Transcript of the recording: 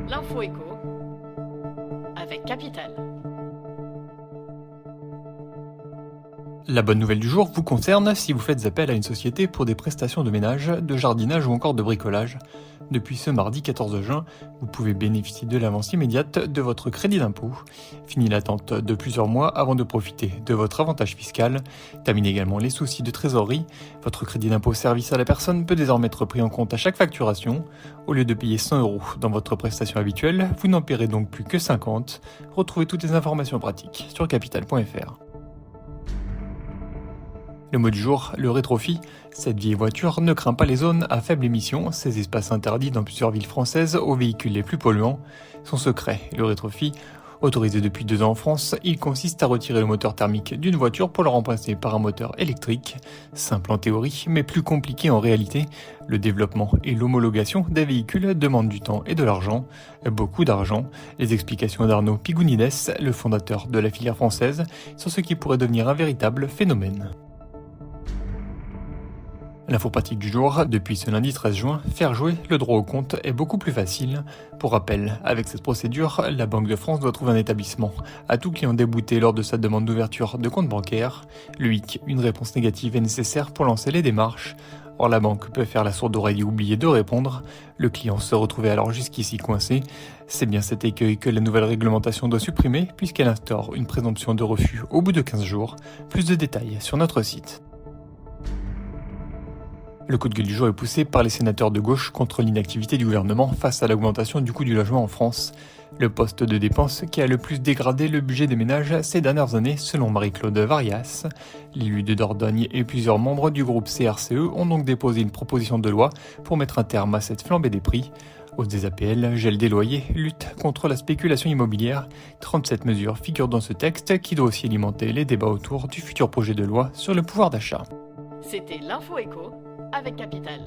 L'info éco avec Capital. La bonne nouvelle du jour vous concerne si vous faites appel à une société pour des prestations de ménage, de jardinage ou encore de bricolage. Depuis ce mardi 14 juin, vous pouvez bénéficier de l'avance immédiate de votre crédit d'impôt. Fini l'attente de plusieurs mois avant de profiter de votre avantage fiscal. Terminez également les soucis de trésorerie. Votre crédit d'impôt service à la personne peut désormais être pris en compte à chaque facturation. Au lieu de payer 100 € dans votre prestation habituelle, vous n'en paierez donc plus que 50. Retrouvez toutes les informations pratiques sur capital.fr. Le mot du jour, le rétrofit. Cette vieille voiture ne craint pas les zones à faible émission, ces espaces interdits dans plusieurs villes françaises aux véhicules les plus polluants. Son secret, le rétrofit, autorisé depuis 2 ans en France, il consiste à retirer le moteur thermique d'une voiture pour le remplacer par un moteur électrique. Simple en théorie, mais plus compliqué en réalité. Le développement et l'homologation des véhicules demandent du temps et de l'argent, beaucoup d'argent. Les explications d'Arnaud Pigounides, le fondateur de la filière française, sur ce qui pourrait devenir un véritable phénomène. L'info pratique du jour, depuis ce lundi 13 juin, faire jouer le droit au compte est beaucoup plus facile. Pour rappel, avec cette procédure, la Banque de France doit trouver un établissement à tout client débouté lors de sa demande d'ouverture de compte bancaire. Le hic, une réponse négative est nécessaire pour lancer les démarches. Or la banque peut faire la sourde oreille et oublier de répondre. Le client se retrouvait alors jusqu'ici coincé. C'est bien cet écueil que la nouvelle réglementation doit supprimer puisqu'elle instaure une présomption de refus au bout de 15 jours. Plus de détails sur notre site. Le coup de gueule du jour est poussé par les sénateurs de gauche contre l'inactivité du gouvernement face à l'augmentation du coût du logement en France. Le poste de dépense qui a le plus dégradé le budget des ménages ces dernières années, selon Marie-Claude Varias. L'élu de Dordogne et plusieurs membres du groupe CRCE ont donc déposé une proposition de loi pour mettre un terme à cette flambée des prix. Hausse des APL, gel des loyers, lutte contre la spéculation immobilière. 37 mesures figurent dans ce texte qui doit aussi alimenter les débats autour du futur projet de loi sur le pouvoir d'achat. C'était l'info éco avec Capital.